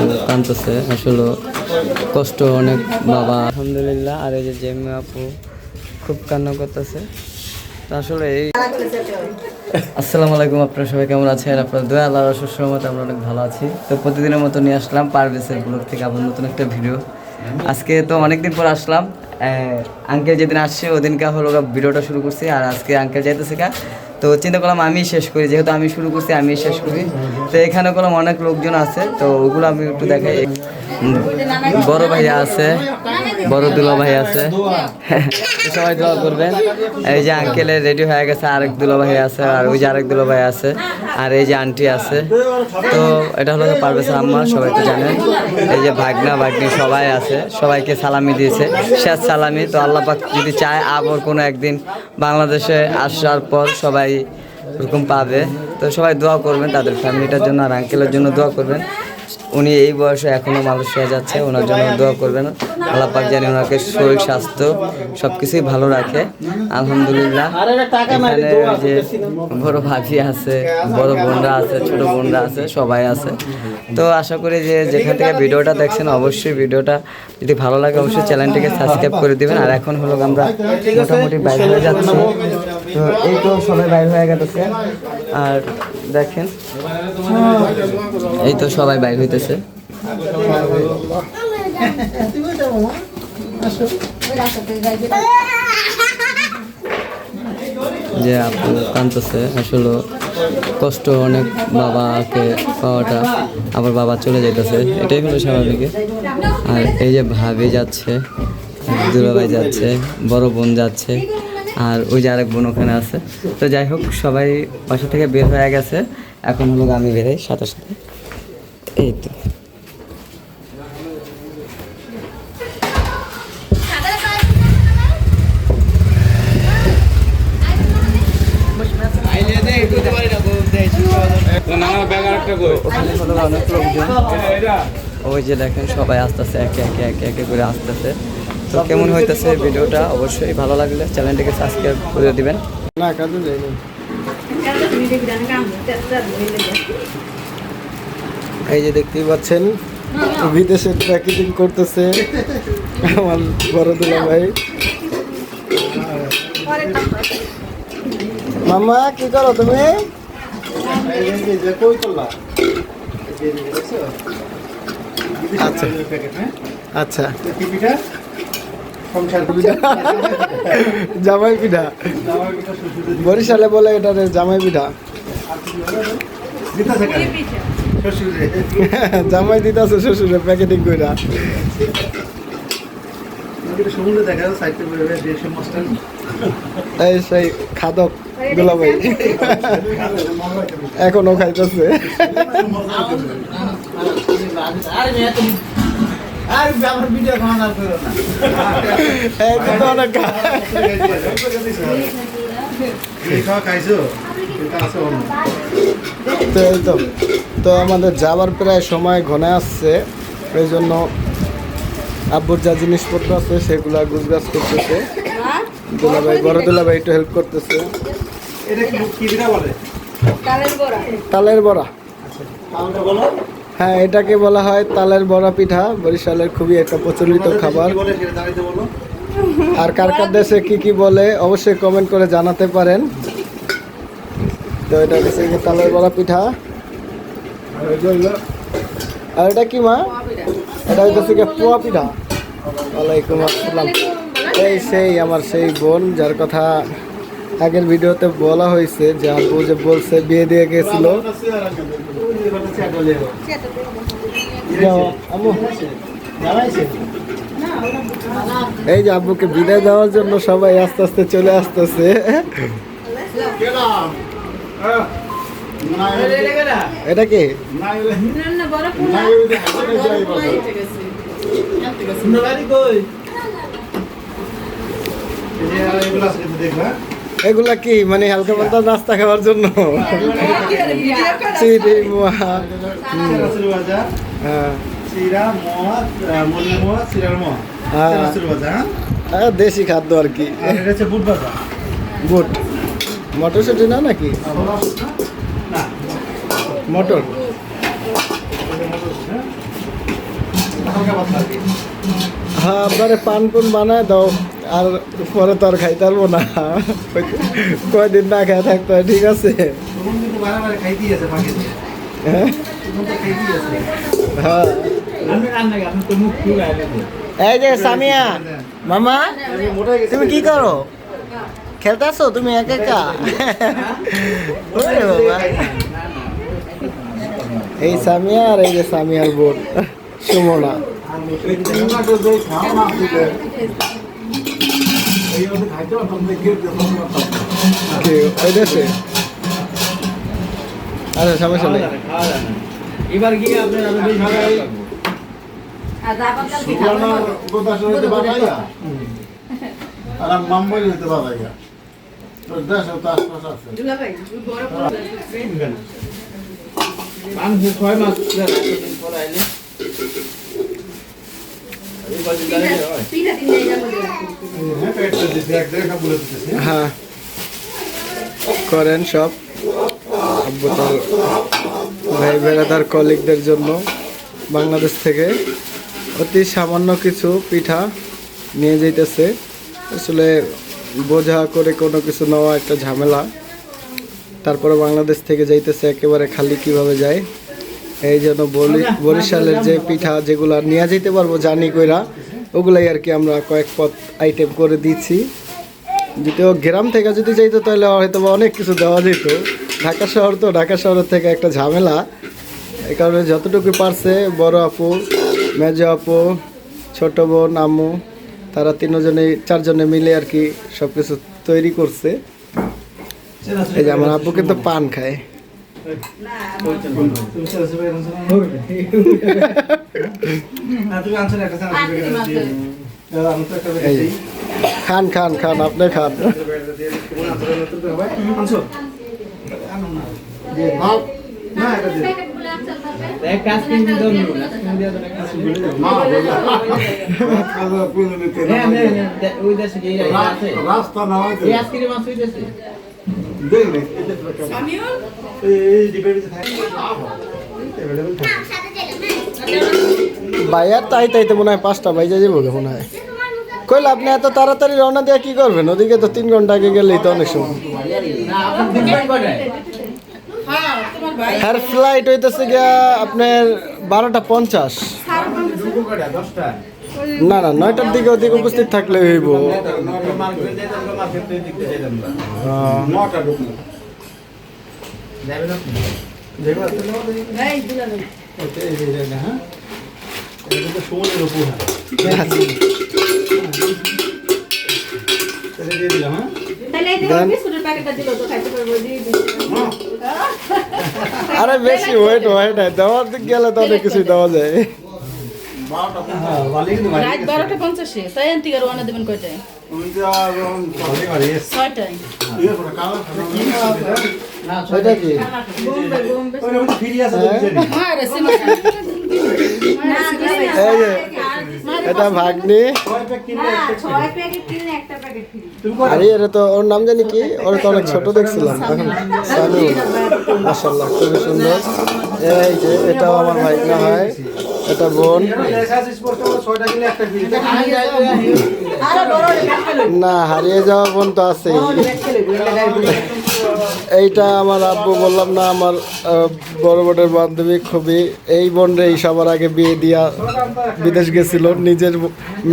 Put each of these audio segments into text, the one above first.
আপু কাঁদতেছে, আসলে কষ্ট অনেক বাবা আলহামদুলিল্লাহ। আর এই যে জেমি আপু খুব কান্না করতেছে। আসলে এই আসসালামু আলাইকুম, আপনারা সবাই কেমন আছেন? আপনার দয়া আল্লাহর অশেষ রহমতে আমরা অনেক ভালো আছি। তো প্রতিদিনের মতো নিয়ে আসলাম পারভেজের ব্লগ থেকে আবার নতুন একটা ভিডিও। আজকে তো অনেকদিন পর আসলাম। আঙ্কেল যেদিন আসছে ওদিনকে হলো ভিডিওটা শুরু করছি, আর আজকে আঙ্কেল যাইতেছে কা, তো চিন্তা করলাম আমি শেষ করি, যেহেতু আমি শুরু করছি আমি শেষ করি। তো এখানে করলাম অনেক লোকজন আছে, তো ওগুলো আমি একটু দেখাই। বড় ভাইয়া আছে, বড় দুলা ভাই আছে, সবাই দোয়া করবেন। এই যে আঙ্কেলের রেডি হয়ে গেছে, আরেক দুলা ভাই আছে, আর ওই যে আরেক দুলা ভাই আছে, আর এই যে আন্টি আছে। তো এটা হলো পারভেজ আম্মা, সবাই তো জানেন। এই যে ভাগনা ভাগ্নি সবাই আছে, সবাইকে সালামি দিয়েছে, শেষ সালামি। তো আল্লাহ পাক যদি চায় আবার কোনো একদিন বাংলাদেশে আসার পর সবাই ওরকম পাবে। তো সবাই দোয়া করবেন তাদের ফ্যামিলিটার জন্য, আর আঙ্কেলের জন্য দোয়া করবেন। উনি এই বয়সে এখনও মালয়েশিয়া যাচ্ছে, ওনার জন্য দোয়া করবেন। আল্লাহ পাক জানি ওনাকে শরীর স্বাস্থ্য সব কিছুই ভালো রাখে আলহামদুলিল্লাহ। এখানে ওই যে বড় ভাবি আছে, বড় বোনরা আছে, ছোট বোনরা আছে, সবাই আছে। তো আশা করি যে যেখান থেকে ভিডিওটা দেখছেন অবশ্যই ভিডিওটা যদি ভালো লাগে অবশ্যই চ্যানেলটিকে সাবস্ক্রাইব করে দিবেন। আর এখন হলো আমরা মোটামুটি বাইরে হয়ে যাচ্ছি। তো এই তো সবাই বাইরে হয়ে গেছে, আর দেখেন এই তো সবাই বাইর হইতেছে। যে আপু কাঁদতেছে, আসলে কষ্ট অনেক বাবাকে পাওয়াটা, আবার বাবা চলে যাইতেছে, এটাই হলো স্বাভাবিক। আর এই যে ভাবি যাচ্ছে, দুলাভাই যাচ্ছে, বড় বোন যাচ্ছে, আর ওই যে আরেক বোন ওখানে আছে। তো যাই হোক সবাই বাসা থেকে বের হয়ে গেছে, এখন হলো আমি বেরোই সাথে সাথে। এই তো ওখানে হলো অনেক লোকজন, ওই যে দেখেন সবাই আসতেছে, একে একে একে একে করে আসতেছে। তো কেমন হইতেছে ভিডিওটা অবশ্যই ভালো লাগলে চ্যানেলটিকে সাবস্ক্রাইব করে দিবেন। এই যে দেখতেই পাচ্ছেন বিদেশে প্যাকেজিং করতেছে আমার বড় দুলা ভাই। মামা কি করো তুমি? আচ্ছা আচ্ছা, জামাই পিঠা বরিশালে বলে এটা জামাই পিঠা। জামাই দিতেছে শ্বশুরে প্যাকেটিং কইরা। এই সেই খাদক দুলাভাই এখনো খাইতেছে। তো আমাদের যাবার প্রায় সময় ঘনে আসছে, এই জন্য আব্বুর যা জিনিসপত্র আছে সেগুলা গুছগাছ করতেছে। দুলাভাই বড় দুলাভাই একটু হেল্প করতেছে। তালের বড়া, হ্যাঁ এটাকে বলা হয় তালের বড়া পিঠা, বরিশালের খুবই একটা প্রচলিত খাবার। আর কার কার দেশে কি কি বলে অবশ্যই কমেন্ট করে জানাতে পারেন। তো এটা হচ্ছে তালের বড়া পিঠা। আর এটা কি মা? এটা হচ্ছে পোয়া পিঠা। ওয়ালাইকুম আসসালাম। এই সেই আমার সেই বোন যার কথা আগের ভিডিওতে বলা হয়েছে, যে আব্বু যে বলছে বিয়ে দিয়ে গেছিল। এই যে আব্বুকে বিদায় দেওয়ার জন্য সবাই আস্তে আস্তে চলে আসতেছে। এটা কি? এগুলা কি মানে হালকা পাতলা নাস্তা খাওয়ার জন্য? দেশি খাদ্য আর কি। বুট মটরশুটি না নাকি? মটর হ্যাঁ আপনারে পান পুন বানায় দাও, আর পরে তো আর খাইতে পারবো না, কয়দিন না খেয়ে থাকতে হয়, ঠিক আছে? হ্যাঁ হ্যাঁ। এই যে সামিয়া মামা, তুমি কি করো? খেলতেছো তুমি একা একা? ওরে বাবা, এই সামিয়া আর এই যে সামিয়ার বোন সুমনা। ওই দেশে আচ্ছা সমস্যা নেই। এবার গিয়ে আপনার হ্যাঁ করেন সব আব্বু তার ভাই বেড়াদার কলিগদের জন্য বাংলাদেশ থেকে অতি সামান্য কিছু পিঠা নিয়ে যাইতেছে। আসলে বোঝা করে কোনো কিছু নেওয়া একটা ঝামেলা, তারপরে বাংলাদেশ থেকে যাইতেছে একেবারে খালি কিভাবে যায়। এই জন্য বরিশালের যে পিঠা যেগুলা নিয়ে যেতে পারবো জানি কইরা, ওগুলাই আর কি আমরা কয়েক পদ আইটেম করে দিচ্ছি। যদিও গ্রাম থেকে যদি যাইতো তাহলে হয়তো অনেক কিছু দেওয়া যেত, ঢাকা শহর তো, ঢাকা শহরের থেকে একটা ঝামেলা। এই কারণে যতটুকু পারছে বড় আপু, মেজো আপু, ছোট বোন, আম্মু, তারা চারজনে মিলে আর কি সব কিছু তৈরি করছে। এই যে আমার আব্বু কিন্তু পান খায়। খান খান খান, আপনি খান। ভাইয়ার তাইতে মনে হয় 5টা বাজে যাবো মনে হয়। কইলে আপনি এত তাড়াতাড়ি রওনা দিয়ে কি করবেন? ওদিকে তো 3 ঘন্টা আগে গেলেই তো অনেক সময়। হ্যার ফ্লাইট হইতেছে গিয়া আপনার 12:50। না না 9টার দিকে ওদিকে উপস্থিত থাকলে হইব। আরে বেশি ওয়েট হয় না, দেওয়ার দিক গেলে তো অনেক কিছু দেওয়া যায়। রাত 12:50 তাই আন্টিকে রওনা দেবেন কয়টায়? 6টায়। এটা কি? মারে সিমা এই যে এটা ভাগ্নি। আরে এটা তো ওর নাম জানি কি, ওর তো অনেক ছোট দেখছিলাম এখন। সানি মাশাআল্লাহ খুবই সুন্দর। এই যে এটাও আমার ভাগ্না হয়, এটা বোন। না হারিয়ে যাওয়া বোন তো আছেই। এইটা আমার আব্বু, বললাম না আমার বড় বোনের বান্ধবী খুবই। এই বোনরে সবার আগে বিয়ে দিয়া বিদেশ গেছিল, নিজের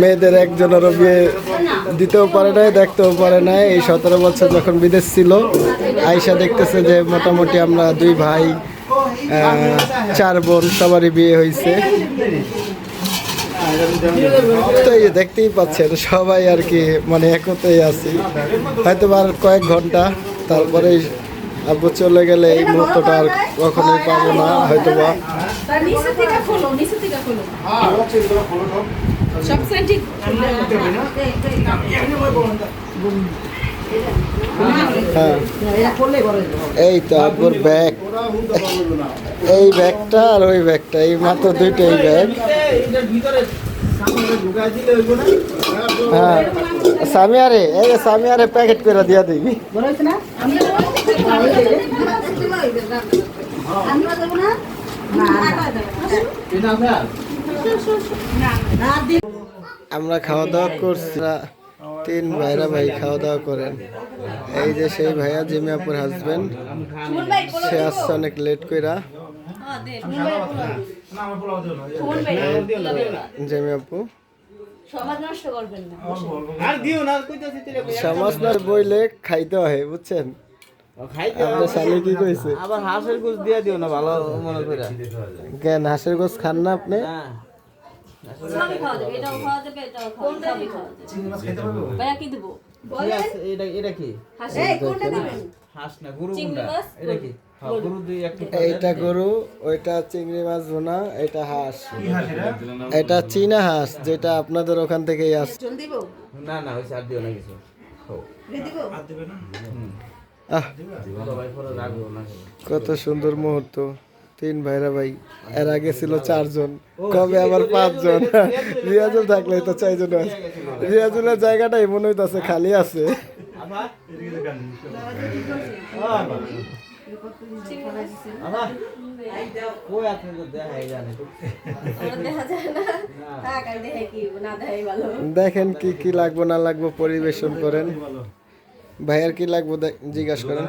মেয়েদের একজনেরও বিয়ে দিতেও পারে নাই, দেখতেও পারে নাই। এই 17 বছর যখন বিদেশ ছিল, আয়শা দেখতেছে যে মোটামুটি আমরা 2 ভাই 4 বোন সবারই বিয়ে হয়েছে। তো এই দেখতেই পাচ্ছেন সবাই আর কি মানে একতেই আছি। হয়তো আর কয়েক ঘন্টা তারপরে আব্বু চলে গেলে এই মুহূর্তটা আর কখনোই পাবো না হয়তো বা। হ্যাঁ এই তো আব্বুর ব্যাগ, এই ব্যাগটা আর ওই ব্যাগটা, এই মাত্র 2টাই ব্যাগ। হ্যাঁ সামিয়ারে, এই যে সামিয়ারে প্যাকেট করে দিয়া দিবি। আমরা খাওয়া দাওয়া করছি, 3 ভাইরা ভাই খাওয়া দাওয়া করেন। এই যে সেই ভাইয়া জিমি আপুর হাজবেন্ড, সে আসছে অনেক লেট কইরা। জিমি আপু সমাজ নষ্ট করবেন না। সমাজ না বইলে খাইতে হয়, বুঝছেন? আপনার শালি কি কইছে? আবার হাঁসের গোশ দিয়ে দিও না ভালো মনে করে। কেন হাঁসের গোশ খান না আপনি? সবই খাওয়া যাবে, এটাও খাওয়া যাবে, এটাও খাওয়া যাবে, সবই খাওয়া যাবে। ভাইয়া কি দেবো? এটা কি হাঁস কোনটা দিবেন? হাঁস না গরু চিংড়ি মাছ? এটা কি গরু দুই একটু এইটা গরু, ওইটা চিংড়ি মাছ ভুনা, এটা হাঁস। এটা চীনা হাঁস, যেটা আপনাদের ওখান থেকেই আসছে। চল দিব? না না ওই সার দিও না কিছু দিব? আহ, কত সুন্দর মুহূর্ত। 3 ভাইরা ভাই, এর আগে ছিল 4 জন, কবে আবার 5 জন। রিয়াজুল থাকলে তো 4 জন আছে। রিয়াজুলের জায়গাটাই মনে হইতাছে খালি আছে। আমার দেখা যায় না। থাক, আর দেখে কি, না দেখাই ভালো। দেখেন কি কি লাগবো না লাগবো পরিবেশন করেন। ভাইয়ার কি লাগবো জিজ্ঞাসা করেন।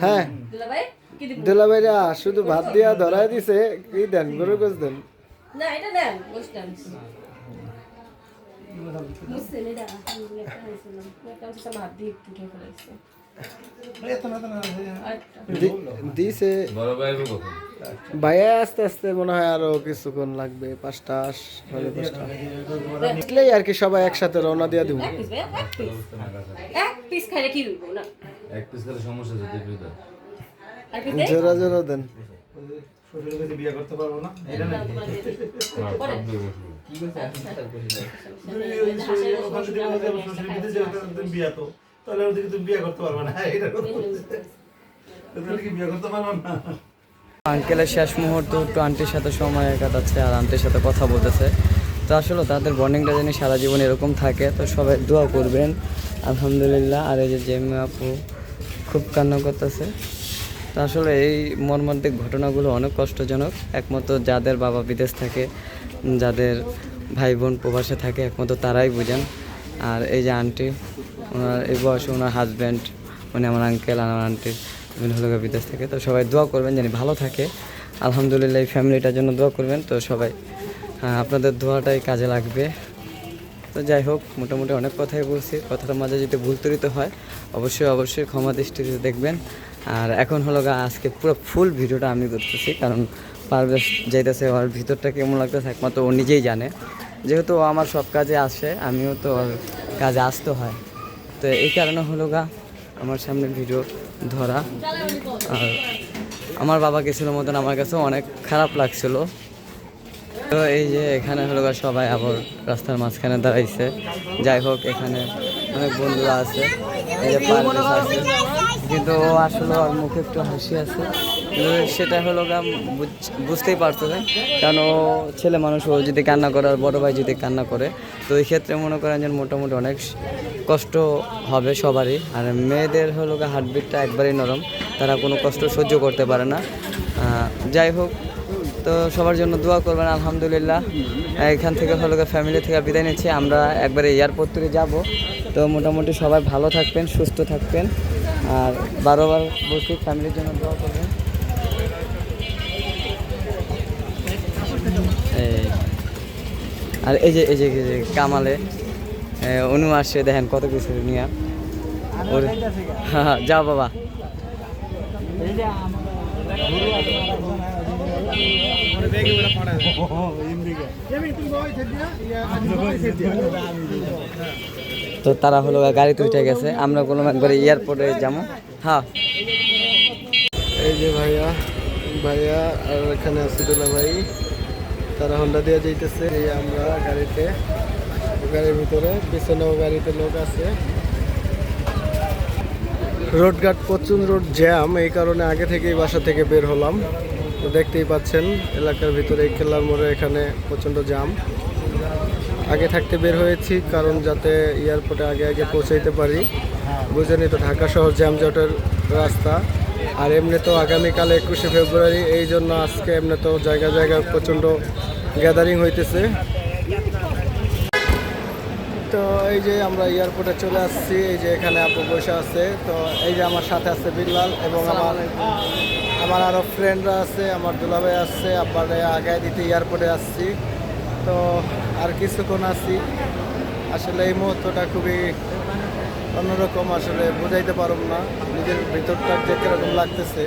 হ্যাঁ দুলা ভাই, কি দিব? দুলা ভাইরা শুধু ভাত দিয়া ধরাই দিছে, কি দেন? গরু গোস দেন? না, এটা দেন, গোশত আনছি। বুঝছেন এটা? আমি একটা আনছিলাম। একটা হচ্ছে ভাত দিয়ে একটু ঢেকে রাখছি। দিছে ভাইয়া, আস্তে আস্তে মনে হয় আরো কিছুক্ষণ লাগবে, 5টা সাড়ে 5টা আসলেই আর কি সবাই একসাথে রওনা দিয়া দিব। এক পিস ভাই, এক পিস। এক পিস খাইলে কি হইব না? এক পিস করে সমস্যা যদি বিদা আর কি দেই? জোরা জোরা দেন। বিয়ে করতে পারবো না এটা না কি কইছে বিয়ে তো তাহলে ওদিকে তুমি বিয়ে করতে পারবে না এটা কি বিয়ে করতে পারবো না। আঙ্কেলের শেষ মুহূর্ত একটু আন্টির সাথে সময় কাটাচ্ছে আর আন্টির সাথে কথা বলতেছে। তো আসলে তাদের বন্ডিংটা জানি সারা জীবন এরকম থাকে। তো সবাই দোয়া করবেন আলহামদুলিল্লাহ। আর এই যে জেমি আপু খুব কান্না করতেছে। তো আসলে এই মর্মান্তিক ঘটনাগুলো অনেক কষ্টজনক। একমাত্র যাদের বাবা বিদেশ থাকে, যাদের ভাই বোন প্রবাসে থাকে, একমাত্র তারাই বুঝেন। আর এই যে আন্টি, ওনার এই বয়সে ওনার হাজব্যান্ড, মানে আমার আঙ্কেল আর আমার আন্টির হলো বিদেশ থেকে। তো সবাই দোয়া করবেন জানি ভালো থাকে। আলহামদুলিল্লাহ এই ফ্যামিলিটার জন্য দোয়া করবেন। তো সবাই আপনাদের দোয়াটাই কাজে লাগবে। তো যাই হোক, মোটামুটি অনেক কথাই বলছি। কথাটার মাঝে যদি ভুল ত্রুটি হয় অবশ্যই ক্ষমা দৃষ্টিতে দেখবেন। আর এখন হলো আজকে পুরো ফুল ভিডিওটা আমি করতেছি, কারণ পারভেজ যাইতেছে, ওর ভিতরটা কেমন লাগতেছে একমাত্র ও নিজেই জানে। যেহেতু ও আমার সব কাজে আসে, আমিও তো ওর কাজে আসতে হয়। তো এই কারণে হলো আমার সামনে ভিডিও ধরা। আর আমার বাবা গেছিল মতন আমার কাছে অনেক খারাপ লাগছিল। তো এই যে এখানে হলো সবাই আবার রাস্তার মাঝখানে দাঁড়াইছে। যাই হোক, এখানে অনেক বন্ধুরা আছে, এই যে পারভেজ আছে, কিন্তু ও আসলে ওর মুখে একটু হাসি আছে। কিন্তু সেটা হলো বুঝতেই পারতেছে, কারণ ও ছেলে মানুষ, ও যদি কান্না করে আর বড় ভাই যদি কান্না করে, তো এই ক্ষেত্রে মনে করেন যে মোটামুটি অনেক কষ্ট হবে সবারই। আর মেয়েদের হলো হার্টবিটটা একবারই নরম, তারা কোনো কষ্ট সহ্য করতে পারে না। যাই হোক, তো সবার জন্য দোয়া করবেন। আলহামদুলিল্লাহ এখান থেকে হলো ফ্যামিলি থেকে বিদায় নিচ্ছি। আমরা একবারে এয়ারপোর্ট থেকে যাব। তো মোটামুটি সবাই ভালো থাকবেন, সুস্থ থাকবেন। আর বারবার বলছি ফ্যামিলির জন্য দোয়া করবেন। আর এই যে কামালে অনু আসছে, দেখেন কত কিছু নিয়ে। হ্যাঁ যাও বাবা। তো তারা হলো গাড়িতে উঠে গেছে, আমরা বললাম একবারে এয়ারপোর্টে যাবো। হ্যাঁ এই যে ভাইয়া আর এখানে আছে দুলা ভাই, তারা হোন্ডা দিয়ে যাইতেছে। এই আমরা গাড়ির ভিতরে, পিছনেও গাড়িতে লোক আছে। রোডঘাট প্রচুর রোড জ্যাম, এই কারণে আগে থেকেই বাসা থেকে বের হলাম। তো দেখতেই পাচ্ছেন এলাকার ভিতরে খেলার মোড়ে এখানে প্রচণ্ড জ্যাম। আগে থাকতে বের হয়েছি, কারণ যাতে এয়ারপোর্টে আগে পৌঁছাইতে পারি। বুঝেনি তো ঢাকা শহর জ্যামজটের রাস্তা। আর এমনি তো আগামীকাল 21শে ফেব্রুয়ারি, এই জন্য আজকে এমনি তো জায়গায় প্রচণ্ড গ্যাদারিং হইতেছে। তো এই যে আমরা এয়ারপোর্টে চলে আসছি, এই যে এখানে আপু বসে আছে। তো এই যে আমার সাথে আছে বিল্লাল এবং আমার আরও ফ্রেন্ডরা আছে, আমার দুলাভাই আসছে, আব্বারে আগায় দিতে এয়ারপোর্টে আসছি। তো আর কিছুক্ষণ আছি। আসলে এই মুহূর্তটা খুবই অন্যরকম, আসলে বোঝাইতে পারব না নিজের ভিতরটা যে কীরকম লাগতেছে।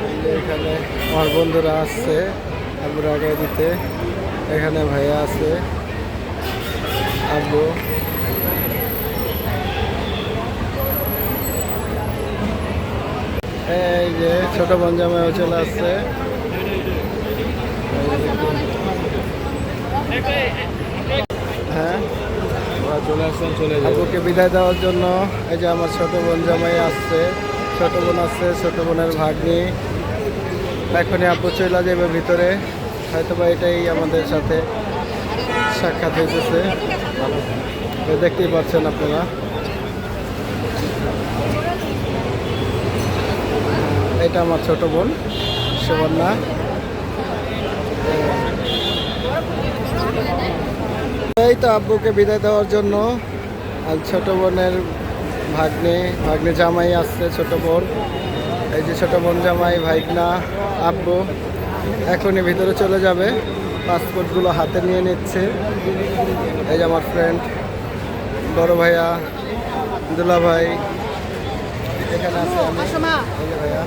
এই যে এখানে আমার বন্ধুরা আসছে আব্বুর আগায় দিতে, এখানে ভাইয়া আছে, আব্বু। এই যে ছোট বোন জামাইও চলে আসছে। হ্যাঁ, চলে আসছেন, চলে আব্বুকে বিদায় দেওয়ার জন্য এই যে আমার ছোট বোন জামাই আসছে, ছোট বোন আসছে, ছোট বোনের ভাগ্নি। এখনই আব্বু চলে যাবে ভিতরে, হয়তো বা এটাই আমাদের সাথে সাক্ষাৎ হয়েছে। দেখতেই পাচ্ছেন আপনারা। এটা আমার ছোট বোন সুবর্ণা। এই তো আব্বুকে বিদায় দেওয়ার জন্য আর ছোট বোনের ভাগ্নে জামাই আসছে, ছোট বোন। এই যে ছোট বোন জামাই ভাইগনা আব্বু এখনই ভিতরে চলে যাবে, পাসপোর্টগুলো হাতে নিয়ে নিচ্ছে। এই যে আমার ফ্রেন্ড বড় ভাইয়া দুলা ভাই এখানে আছে, আমি এই যে ভাইয়া।